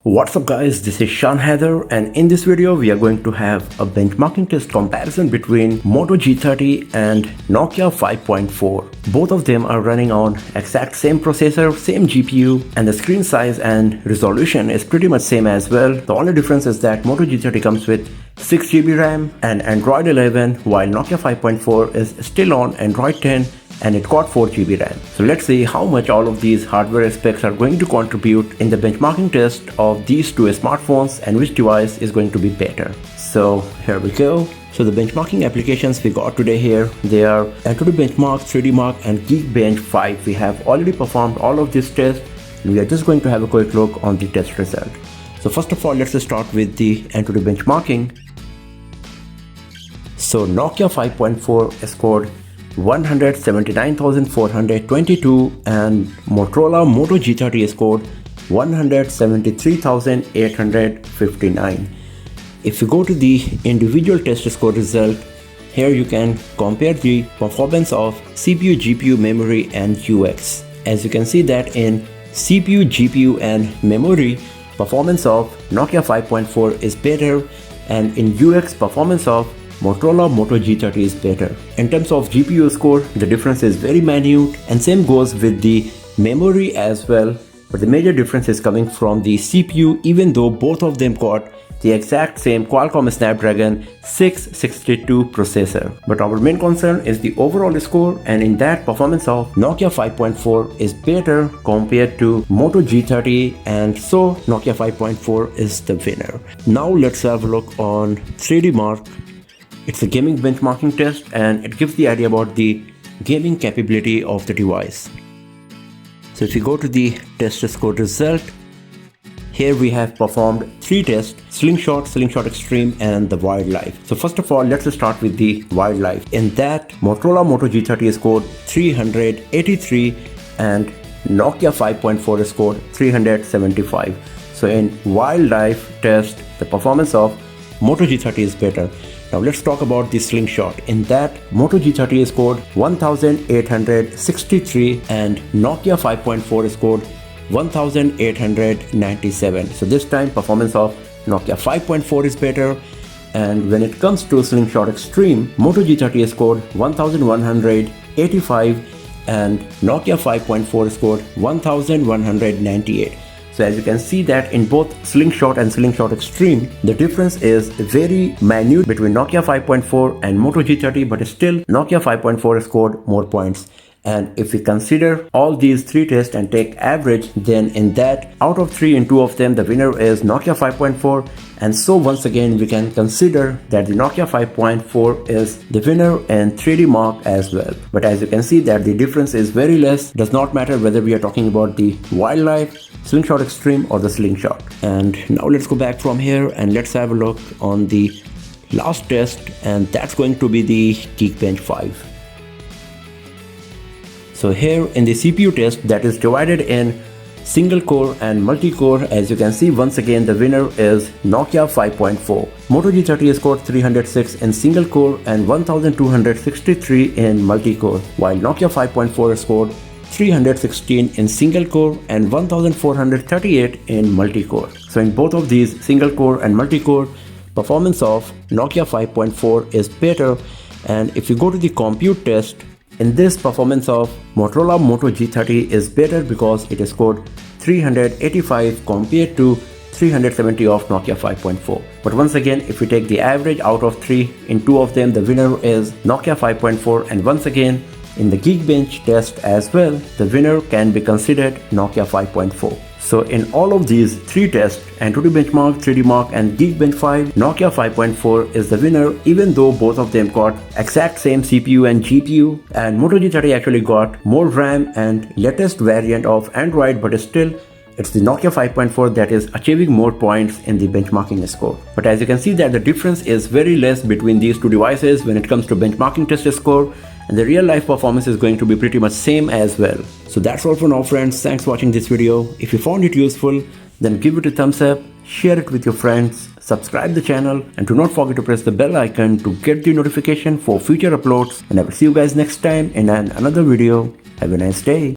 What's up guys, this is Sean Heather, and in this video we are going to have a benchmarking test comparison between Moto G30 and Nokia 5.4. Both of them are running on exact same processor, same GPU, and the screen size and resolution is pretty much same as well. The only difference is that Moto G30 comes with 6GB RAM and Android 11, while Nokia 5.4 is still on Android 10 and it got 4GB RAM. So let's see how much all of these hardware specs are going to contribute in the benchmarking test of these two smartphones and which device is going to be better. So here we go. So the benchmarking applications we got today here, they are Antutu Benchmark, 3D Mark and Geekbench 5. We have already performed all of these tests and we are just going to have a quick look on the test result. So first of all, let's start with the Antutu benchmarking. So Nokia 5.4 scored 179,422 and Motorola Moto G30 scored 173,859. If you go to the individual test score result, here you can compare the performance of CPU, GPU, memory and UX. As you can see that in CPU, GPU and memory, performance of Nokia 5.4 is better, and in UX, performance of Motorola Moto G30 is better. In terms of GPU score, the difference is very minute, and same goes with the memory as well. But the major difference is coming from the CPU, even though both of them got the exact same Qualcomm Snapdragon 662 processor. But our main concern is the overall score, and in that, performance of Nokia 5.4 is better compared to Moto G30, and so Nokia 5.4 is the winner. Now let's have a look on 3D Mark. It's a gaming benchmarking test and it gives the idea about the gaming capability of the device. So if you go to the test score result, here we have performed 3 tests: Slingshot, Slingshot Extreme and the Wildlife. So first of all, let's start with the Wildlife. In that, Motorola Moto G30 scored 383 and Nokia 5.4 scored 375. So in Wildlife test, the performance of Moto G30 is better. Now let's talk about the Slingshot. In that, Moto G30 scored 1,863 and Nokia 5.4 scored 1,897. So this time, performance of Nokia 5.4 is better. And when it comes to Slingshot Extreme, Moto G30 scored 1,185 and Nokia 5.4 scored 1,198. So as you can see that in both Slingshot and Slingshot Extreme, the difference is very minute between Nokia 5.4 and Moto G30, but still Nokia 5.4 scored more points. And if we consider all these 3 tests and take average, then in that, out of 3, in 2 of them, the winner is Nokia 5.4. And so once again, we can consider that the Nokia 5.4 is the winner in 3D Mark as well. But as you can see that the difference is very less. Does not matter whether we are talking about the Wildlife, Slingshot Extreme or the Slingshot. And now let's go back from here and let's have a look on the last test, and that's going to be the Geekbench 5. So here in the CPU test, that is divided in single core and multi-core, as you can see, once again the winner is Nokia 5.4. Moto G30 scored 306 in single core and 1,263 in multi-core, while Nokia 5.4 scored 316 in single core and 1,438 in multi-core. So in both of these single core and multi-core, performance of Nokia 5.4 is better. And if you go to the compute test, in this, performance of Motorola Moto G30 is better because it scored 385 compared to 370 of Nokia 5.4. But once again, if we take the average out of 3, in 2 of them, the winner is Nokia 5.4. And once again, in the Geekbench test as well, the winner can be considered Nokia 5.4. So in all of these 3 tests, Antutu Benchmark, 3D Mark and Geekbench 5, Nokia 5.4 is the winner, even though both of them got exact same CPU and GPU, and Moto G30 actually got more RAM and latest variant of Android, but still it's the Nokia 5.4 that is achieving more points in the benchmarking score. But as you can see that the difference is very less between these 2 devices when it comes to benchmarking test score, and the real life performance is going to be pretty much same as well. So that's all for now friends. Thanks for watching this video. If you found it useful, then give it a thumbs up, share it with your friends, subscribe the channel, and do not forget to press the bell icon to get the notification for future uploads. And I will see you guys next time in another video. Have a nice day.